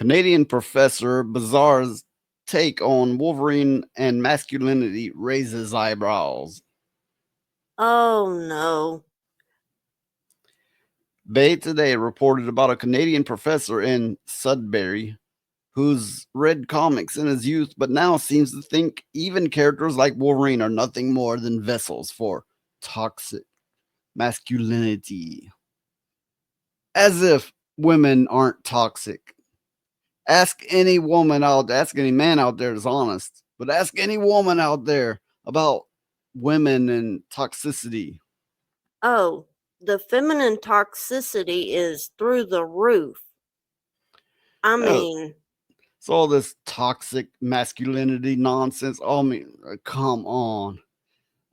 Canadian professor Bizarre's take on Wolverine and masculinity raises eyebrows. Oh no. Bay today reported about a Canadian professor in Sudbury who's read comics in his youth but now seems to think even characters like Wolverine are nothing more than vessels for toxic masculinity. As if women aren't toxic. Ask any man out there that's honest, but ask any woman out there about women and toxicity. Oh, the feminine toxicity is through the roof. I Uh, mean, it's all this toxic masculinity nonsense. Oh, I mean, come on.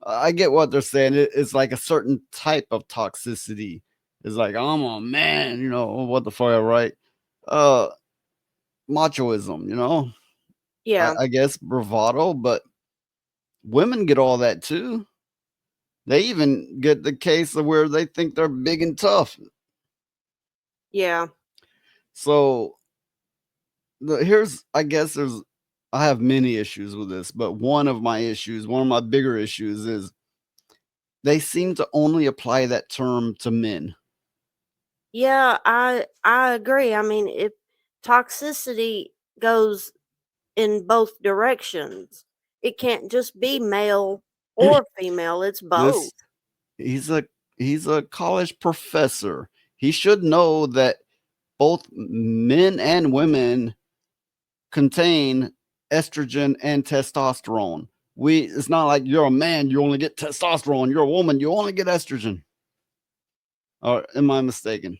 I get what they're saying. It's like a certain type of toxicity. It's like, I'm a man, what the fuck, right? Uh, Machoism, yeah, I guess bravado, but women get all that too. They even get the case of where they think they're big and tough. yeah. So I guess I have many issues with this, but one of my bigger issues is they seem to only apply that term to men. Yeah, I agree. I mean, if toxicity goes in both directions, it can't just be male or female, it's both. This he's a he's a college professor. He should know that both men and women contain estrogen and testosterone. It's not like you're a man, you only get testosterone. You're a woman, you only get estrogen. Or am I mistaken?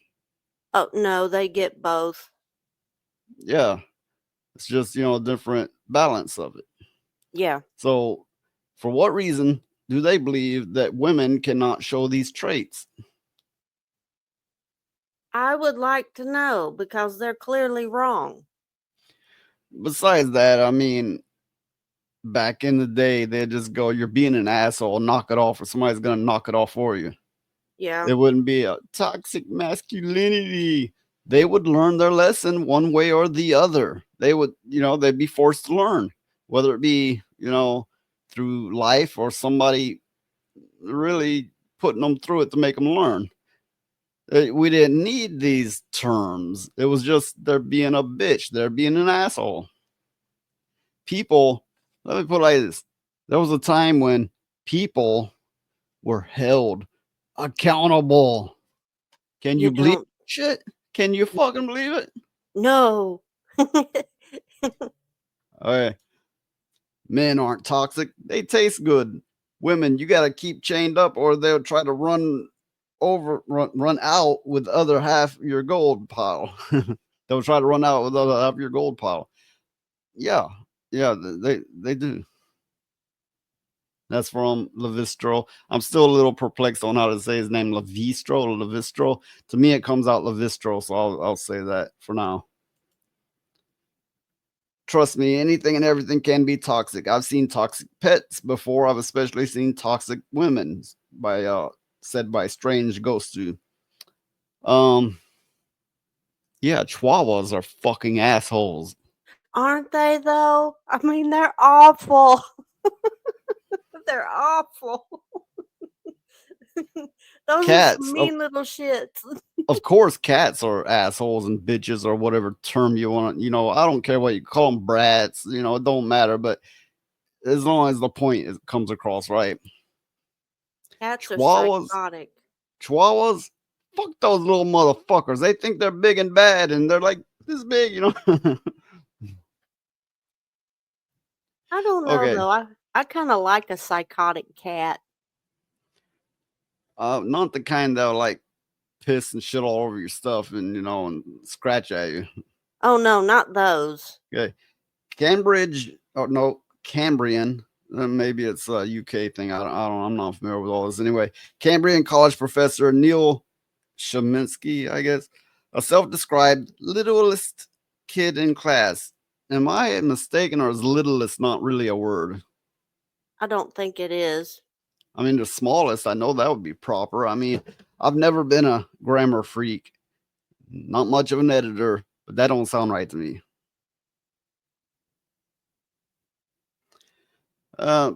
Oh, no, they get both. Yeah. It's just, a different balance of it. Yeah. So, for what reason do they believe that women cannot show these traits? I would like to know because they're clearly wrong. Besides that, I mean, back in the day, they'd just go, "You're being an asshole, knock it off," or somebody's going to knock it off for you. Yeah. It wouldn't be a toxic masculinity. They would learn their lesson one way or the other. They'd be forced to learn, whether it be, through life or somebody really putting them through it to make them learn. We didn't need these terms. It was just they're being a bitch. They're being an asshole. People, let me put it like this. There was a time when people were held accountable. Can You you believe don't shit? Can you fucking believe it? know. Okay. Men aren't toxic. They taste good. Women, you got to keep chained up or they'll try to run out with the other half of your gold pile. They'll try to run out with the other half of your gold pile. Yeah. Yeah, they do. That's from Levistro. I'm still a little perplexed on how to say his name, Levistro or Levistro. To me, it comes out Levistro, so I'll say that for now. Trust me, anything and everything can be toxic. I've seen toxic pets before. I've especially seen toxic women by said by strange ghosts too. Um, yeah, chihuahuas are fucking assholes. Aren't they though? I mean, they're awful. They're awful. Those are some Cats, mean little shits. of course, cats are assholes and bitches or whatever term you want. I don't care what you call them, brats. It don't matter. But as long as the point comes across right, Cats are chihuahuas, psychotic. chihuahuas, fuck those little motherfuckers. They think they're big and bad, and they're like this big. I don't know Okay, though. I kind of like a psychotic cat. not the kind that like piss and shit all over your stuff and and scratch at you. Oh no, not those. Okay, Cambridge, oh no, Cambrian. Maybe it's a UK thing. I'm not familiar with all this. Anyway, Cambrian college professor Neil Shaminsky, I guess, a self-described littlest kid in class. Am I mistaken, or is littlest not really a word? I don't think it is. I mean, the smallest. I know that would be proper. I mean, I've never been a grammar freak. Not much of an editor. but that don't sound right to me.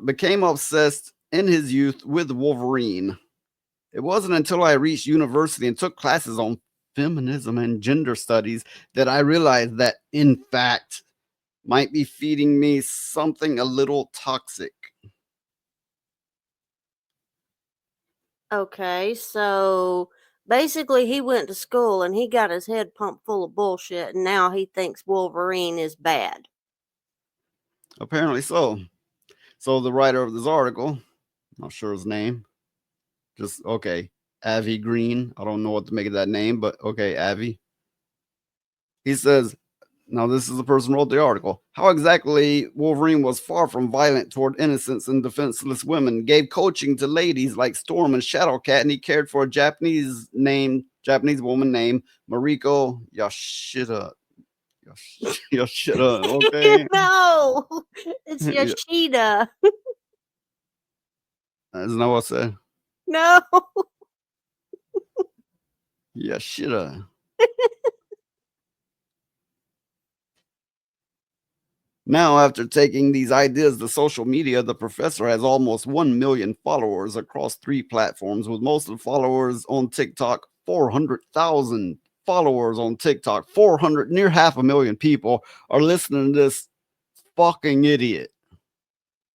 Became obsessed in his youth with Wolverine. It wasn't until I reached university and took classes on feminism and gender studies that I realized that, in fact, might be feeding me something a little toxic. Okay, so basically he went to school and he got his head pumped full of bullshit and now he thinks Wolverine is bad. Apparently so. So the writer of this article, not sure his name, just okay, Avi Green. I don't know what to make of that name, but okay, Avi. He says, now this is the person who wrote the article. How exactly Wolverine was far from violent toward innocents and defenseless women, gave coaching to ladies like Storm and Shadowcat, and he cared for a Japanese woman named Mariko Yashida. Yashida, okay. No, it's Yeah, Yoshida. isn't that what I said? No. Yashida. Now, after taking these ideas to social media, the professor has almost 1 million followers across 3 platforms, with most of the followers on TikTok, 400,000 followers on TikTok, 400, near half a million people are listening to this fucking idiot.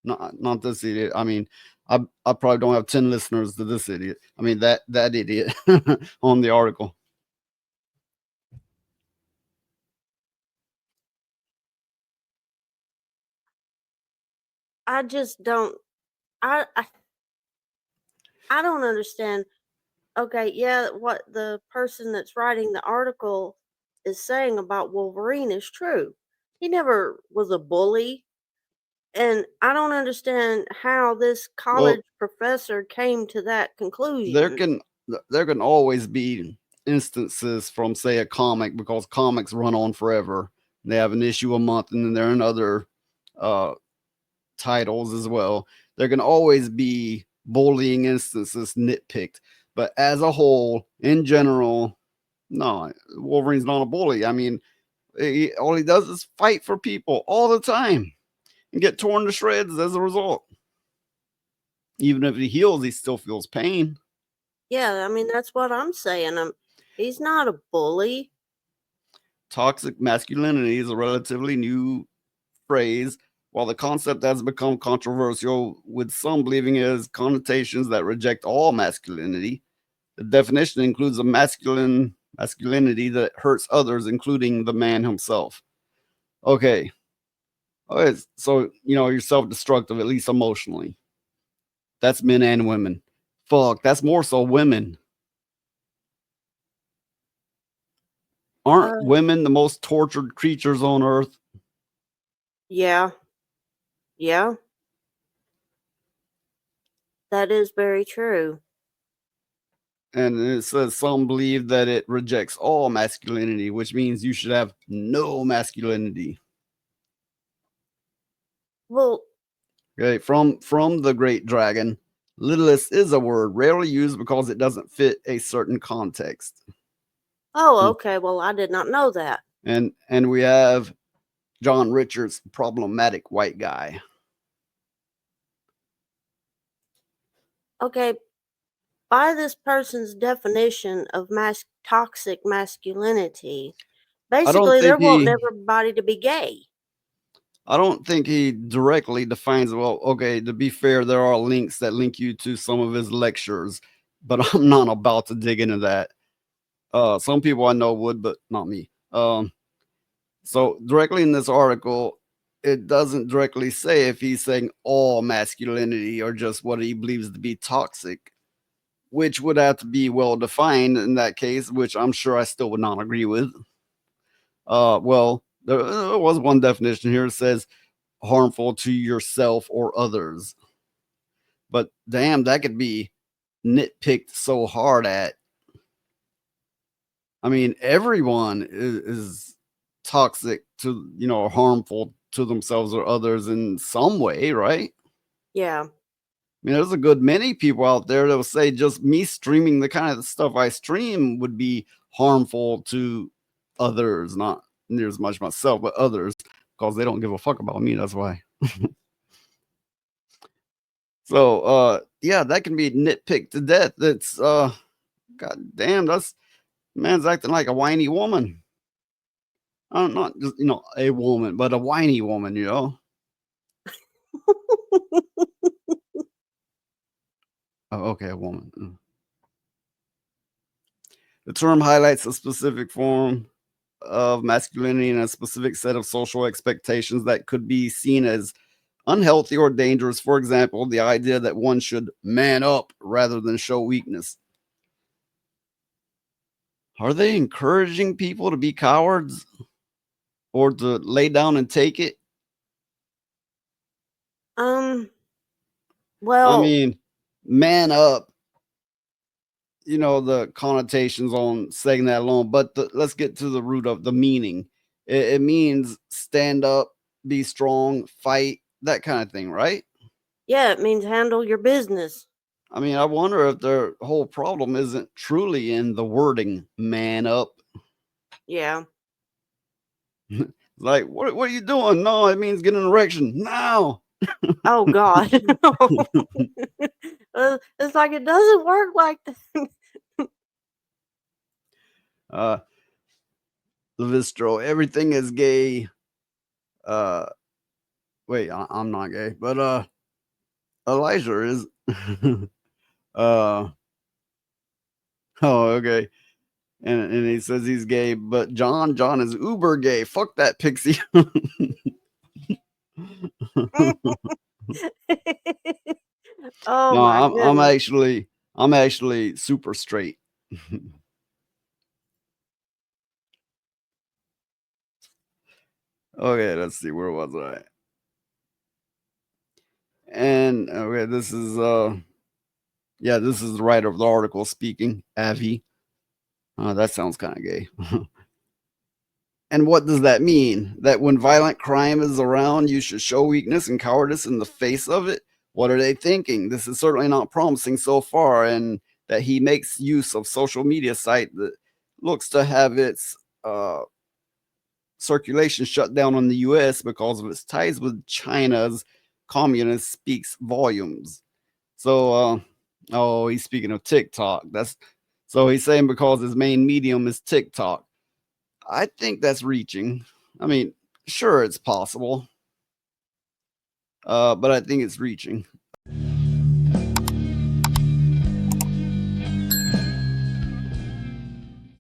Not this idiot. I mean, I probably don't have 10 listeners to this idiot. I mean, that idiot on the article. I just don't I I, I don't understand. Okay, yeah, what the person that's writing the article is saying about Wolverine is true. He never was a bully, and I don't understand how this Well, college professor came to that there conclusion. can there can always be instances from, say, a comic, because comics run on forever. They have an issue a month, and then they're in other uh, titles as well. There can always be bullying instances nitpicked, but as a whole, in general, no, Wolverine's not a bully. I mean, all he does is fight for people all the time and get torn to shreds as a result. Even if he heals, he still feels pain. Yeah, I mean that's what I'm saying. He's not a bully. Toxic masculinity is a relatively new phrase, while the concept has become controversial, with some believing it has connotations that reject all masculinity. The definition includes a masculinity that hurts others, including the man himself. Okay. Okay, so you're self-destructive, at least emotionally. That's men and women. Fuck, that's more so women. Aren't Uh, women the most tortured creatures on earth? yeah, yeah, that is very true. And it says some believe that it rejects all masculinity, which means you should have no masculinity. Well, Okay, from the Great Dragon, littlest is a word rarely used because it doesn't fit a certain context. oh, Hmm. okay. Well, I did not know that. And we have John Richards, problematic white guy. Okay, by this person's definition of toxic masculinity, I don't basically think they're wanting he everybody to be gay. I don't think he directly defines, well, okay, to be fair, there are links that link you to some of his lectures, but I'm not about to dig into that. Some people I know would, but not me. So directly in this article, it doesn't directly say if he's saying all masculinity or just what he believes to be toxic, which would have to be well defined in that case, which I'm sure I still would not agree with. Well, there was one definition here that says harmful to yourself or others, but damn, that could be nitpicked so hard at. I mean, everyone is toxic to, harmful to themselves or others in some way, right? Yeah. I mean, there's a good many people out there that will say just me streaming the kind of stuff I stream would be harmful to others, not near as much myself, but others, because they don't give a fuck about me. That's why. So, yeah, that can be nitpicked to death. It's, god damn, that's man's acting like a whiny woman. Not just, a woman, but a whiny woman. Oh, okay, a woman. The term highlights a specific form of masculinity and a specific set of social expectations that could be seen as unhealthy or dangerous. For example, the idea that one should man up rather than show weakness. Are they encouraging people to be cowards or to lay down and take it? Um, I well, mean, man up, the connotations on saying that alone, but let's get to the root of the meaning. It means stand up, be strong, fight, that kind of thing, right? yeah, it means handle your business. I mean, I wonder if their whole problem isn't truly in the wording "man up." Yeah. Like, what are you doing? No, it means get an erection now. Oh God. It's like it doesn't work like that. uh, Levistro, everything is gay. Uh, wait, I'm not gay, but Elijah is. uh, oh, okay. And he says he's gay, but John is uber gay. Fuck that pixie. Oh No, my I'm goodness. actually super straight. Okay, let's see, where was I? And okay, this is this is the writer of the article speaking, Avi. That sounds kind of gay. And what does that mean? That when violent crime is around, you should show weakness and cowardice in the face of it? What are they thinking? This is certainly not promising so far, and that he makes use of social media site that looks to have its circulation shut down in the US because of its ties with China's communist speaks volumes. So oh, he's speaking of TikTok. That's so he's saying because his main medium is TikTok. I think that's reaching. I mean, sure, it's possible, but I think it's reaching.